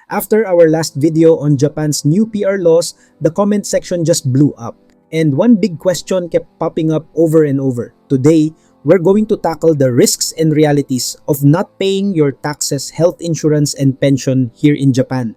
After our last video on Japan's new PR laws, the comment section just blew up. And one big question kept popping up over and over. Today, we're going to tackle the risks and realities of not paying your taxes, health insurance, and pension here in Japan.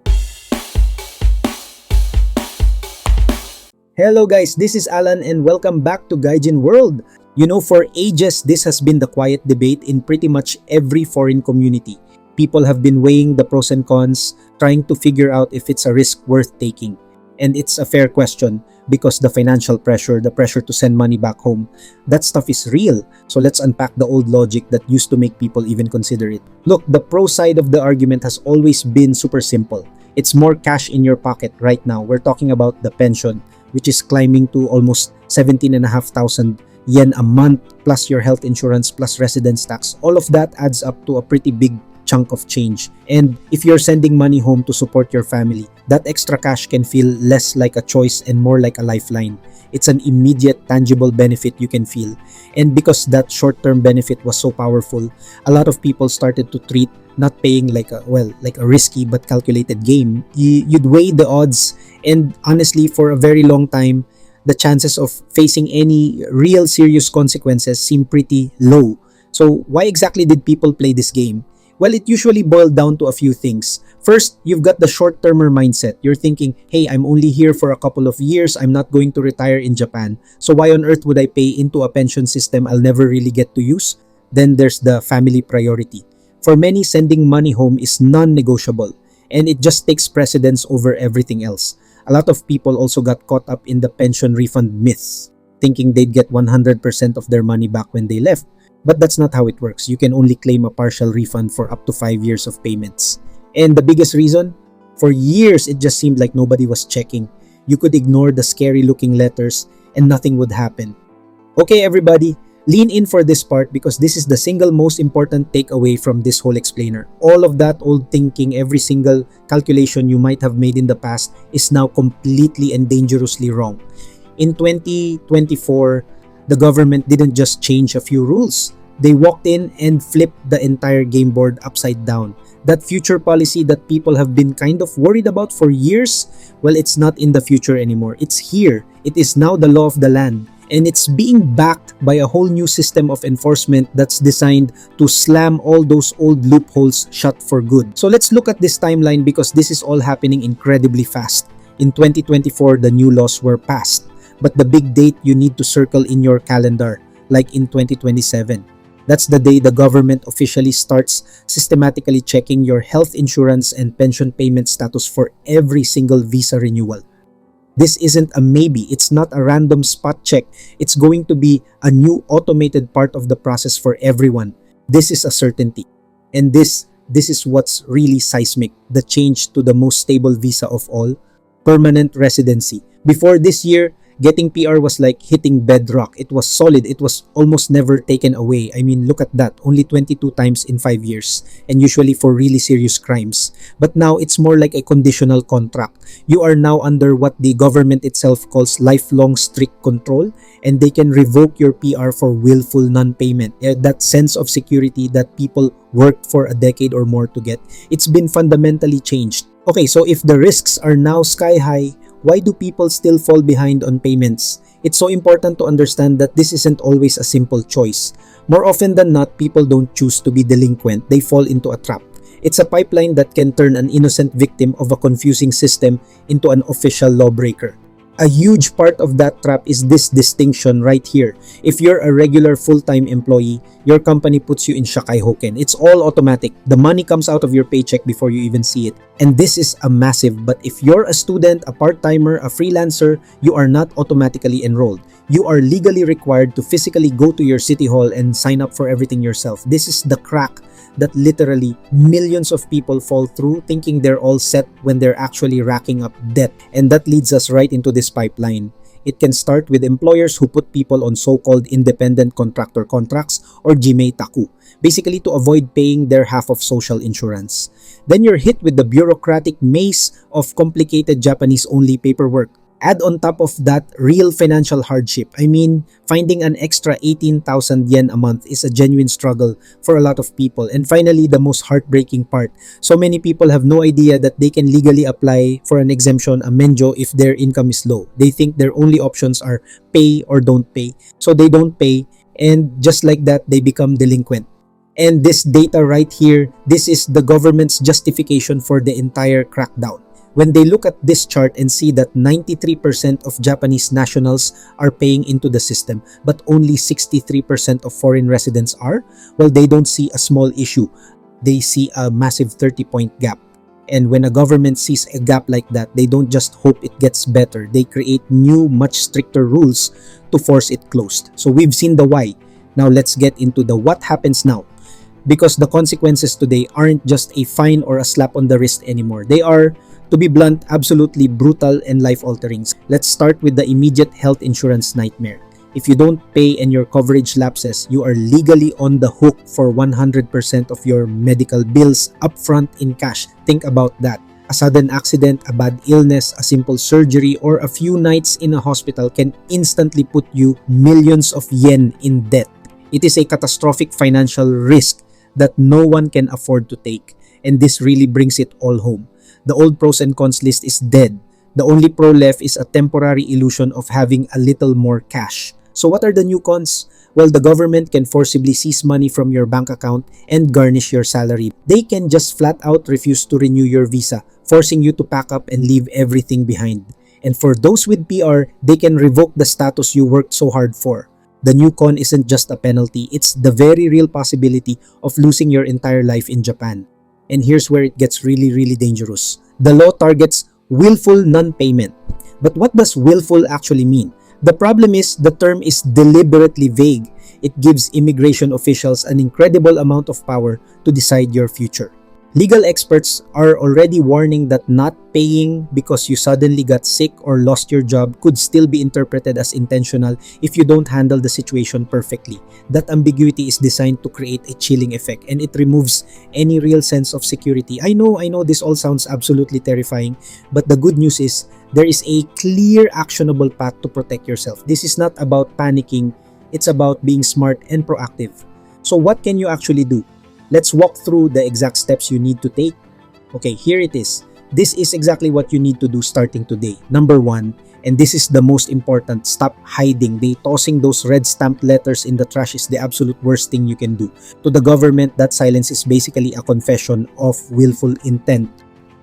Hello guys, this is Alan and welcome back to Gaijin World. You know, for ages, this has been the quiet debate in pretty much every foreign community. People have been weighing the pros and cons, trying to figure out if it's a risk worth taking. And it's a fair question because the financial pressure, the pressure to send money back home, that stuff is real. So let's unpack the old logic that used to make people even consider it. Look, the pro side of the argument has always been super simple. It's more cash in your pocket right now. We're talking about the pension, which is climbing to almost 17,500 yen a month, plus your health insurance, plus residence tax. All of that adds up to a pretty big chunk of change. And if you're sending money home to support your family, that extra cash can feel less like a choice and more like a lifeline. It's an immediate, tangible benefit you can feel. And because that short-term benefit was so powerful, a lot of people started to treat not paying like a risky but calculated game. You'd weigh the odds, and honestly, for a very long time, the chances of facing any real serious consequences seem pretty low. So why exactly did people play this game? Well, it usually boiled down to a few things. First, you've got the short-termer mindset. You're thinking, hey, I'm only here for a couple of years. I'm not going to retire in Japan. So why on earth would I pay into a pension system I'll never really get to use? Then there's the family priority. For many, sending money home is non-negotiable, and it just takes precedence over everything else. A lot of people also got caught up in the pension refund myths, thinking they'd get 100% of their money back when they left. But that's not how it works. You can only claim a partial refund for up to 5 years of payments. And the biggest reason? For years, it just seemed like nobody was checking. You could ignore the scary-looking letters and nothing would happen. Okay, everybody, lean in for this part because this is the single most important takeaway from this whole explainer. All of that old thinking, every single calculation you might have made in the past is now completely and dangerously wrong. In 2024, the government didn't just change a few rules. They walked in and flipped the entire game board upside down. That future policy that people have been kind of worried about for years, well, it's not in the future anymore. It's here. It is now the law of the land. And it's being backed by a whole new system of enforcement that's designed to slam all those old loopholes shut for good. So let's look at this timeline because this is all happening incredibly fast. In 2024, the new laws were passed. But the big date you need to circle in your calendar, like in 2027. That's the day the government officially starts systematically checking your health insurance and pension payment status for every single visa renewal. This isn't a maybe, it's not a random spot check. It's going to be a new automated part of the process for everyone. This is a certainty. And this is what's really seismic, the change to the most stable visa of all, permanent residency. Before this year, getting PR was like hitting bedrock. It was solid. It was almost never taken away. I mean, look at that. Only 22 times in 5 years. And usually for really serious crimes. But now it's more like a conditional contract. You are now under what the government itself calls lifelong strict control. And they can revoke your PR for willful non-payment. That sense of security that people worked for a decade or more to get. It's been fundamentally changed. Okay, so if the risks are now sky high, why do people still fall behind on payments? It's so important to understand that this isn't always a simple choice. More often than not, people don't choose to be delinquent, they fall into a trap. It's a pipeline that can turn an innocent victim of a confusing system into an official lawbreaker. A huge part of that trap is this distinction right here. If you're a regular full-time employee, your company puts you in Shakai Hoken. It's all automatic. The money comes out of your paycheck before you even see it. And this is a massive, but if you're a student, a part-timer, a freelancer, you are not automatically enrolled. You are legally required to physically go to your city hall and sign up for everything yourself. This is the crack that literally millions of people fall through thinking they're all set when they're actually racking up debt. And that leads us right into this pipeline. It can start with employers who put people on so-called independent contractor contracts or Jimei Taku, basically to avoid paying their half of social insurance. Then you're hit with the bureaucratic maze of complicated Japanese-only paperwork. Add on top of that real financial hardship. I mean, finding an extra 18,000 yen a month is a genuine struggle for a lot of people. And finally, the most heartbreaking part. So many people have no idea that they can legally apply for an exemption, a menjo, if their income is low. They think their only options are pay or don't pay. So they don't pay, and just like that, they become delinquent. And this data right here, this is the government's justification for the entire crackdown. When they look at this chart and see that 93% of Japanese nationals are paying into the system, but only 63% of foreign residents are, well, they don't see a small issue. They see a massive 30-point gap. And when a government sees a gap like that, they don't just hope it gets better. They create new, much stricter rules to force it closed. So we've seen the why. Now let's get into the what happens now. Because the consequences today aren't just a fine or a slap on the wrist anymore. They are, to be blunt, absolutely brutal and life-altering. Let's start with the immediate health insurance nightmare. If you don't pay and your coverage lapses, you are legally on the hook for 100% of your medical bills upfront in cash. Think about that. A sudden accident, a bad illness, a simple surgery, or a few nights in a hospital can instantly put you millions of yen in debt. It is a catastrophic financial risk that no one can afford to take. And this really brings it all home. The old pros and cons list is dead. The only pro left is a temporary illusion of having a little more cash. So what are the new cons? Well, the government can forcibly seize money from your bank account and garnish your salary. They can just flat out refuse to renew your visa, forcing you to pack up and leave everything behind. And for those with PR, they can revoke the status you worked so hard for. The new con isn't just a penalty, it's the very real possibility of losing your entire life in Japan. And here's where it gets really dangerous. The law targets willful non-payment. But what does willful actually mean? The problem is the term is deliberately vague. It gives immigration officials an incredible amount of power to decide your future. Legal experts are already warning that not paying because you suddenly got sick or lost your job could still be interpreted as intentional if you don't handle the situation perfectly. That ambiguity is designed to create a chilling effect, and it removes any real sense of security. I know this all sounds absolutely terrifying, but the good news is there is a clear, actionable path to protect yourself. This is not about panicking, it's about being smart and proactive. So what can you actually do? Let's walk through the exact steps you need to take. Okay, here it is. This is exactly what you need to do starting today. Number 1, and this is the most important, stop hiding. Tossing those red stamped letters in the trash is the absolute worst thing you can do. To the government, that silence is basically a confession of willful intent.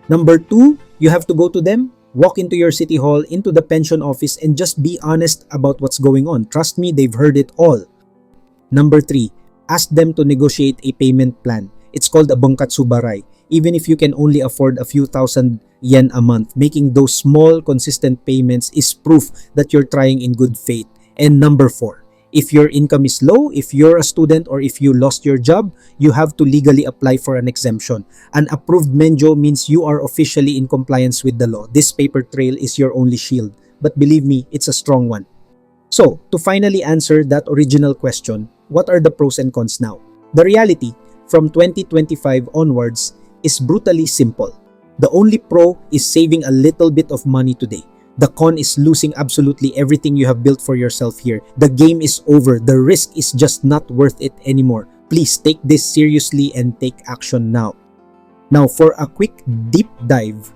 Number 2, you have to go to them. Walk into your city hall, into the pension office, and just be honest about what's going on. Trust me, they've heard it all. Number 3, ask them to negotiate a payment plan. It's called a bonkatsubarai. Even if you can only afford a few thousand yen a month, making those small, consistent payments is proof that you're trying in good faith. And number 4, if your income is low, if you're a student, or if you lost your job, you have to legally apply for an exemption. An approved menjo means you are officially in compliance with the law. This paper trail is your only shield. But believe me, it's a strong one. So, to finally answer that original question, what are the pros and cons now? The reality, from 2025 onwards, is brutally simple. The only pro is saving a little bit of money today. The con is losing absolutely everything you have built for yourself here. The game is over. The risk is just not worth it anymore. Please take this seriously and take action now. Now, for a quick deep dive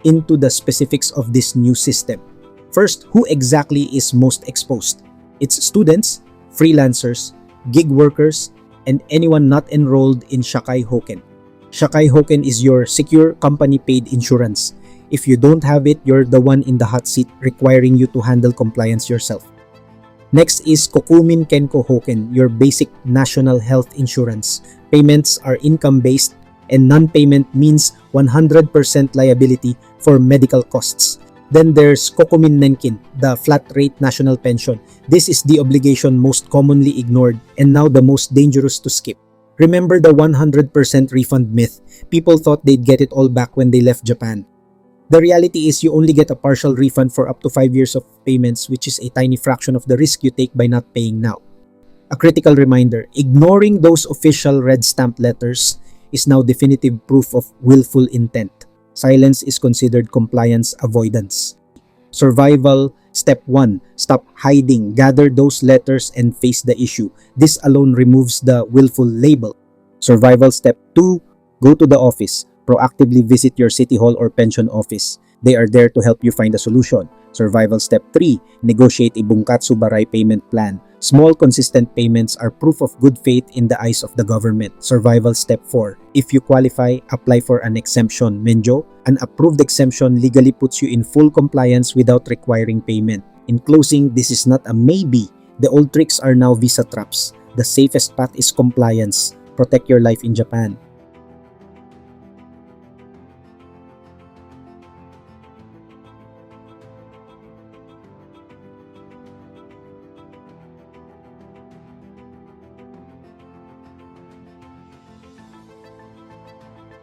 into the specifics of this new system. First, who exactly is most exposed? It's students, freelancers, gig workers, and anyone not enrolled in Shakai Hoken. Shakai Hoken is your secure company-paid insurance. If you don't have it, you're the one in the hot seat requiring you to handle compliance yourself. Next is Kokumin Kenko Hoken, your basic national health insurance. Payments are income-based, and non-payment means 100% liability for medical costs. Then there's Kokumin Nenkin, the flat-rate national pension. This is the obligation most commonly ignored and now the most dangerous to skip. Remember the 100% refund myth. People thought they'd get it all back when they left Japan. The reality is you only get a partial refund for up to 5 years of payments, which is a tiny fraction of the risk you take by not paying now. A critical reminder, ignoring those official red stamp letters is now definitive proof of willful intent. Silence is considered compliance avoidance. Survival step 1, stop hiding, gather those letters and face the issue. This alone removes the willful label. Survival step 2, go to the office. Proactively visit your city hall or pension office. They are there to help you find a solution. Survival step 3, negotiate a bunkatsu barai payment plan. Small consistent payments are proof of good faith in the eyes of the government. Survival step 4, if you qualify, apply for an exemption. Menjo, an approved exemption legally puts you in full compliance without requiring payment. In closing, this is not a maybe. The old tricks are now visa traps. The safest path is compliance. Protect your life in Japan.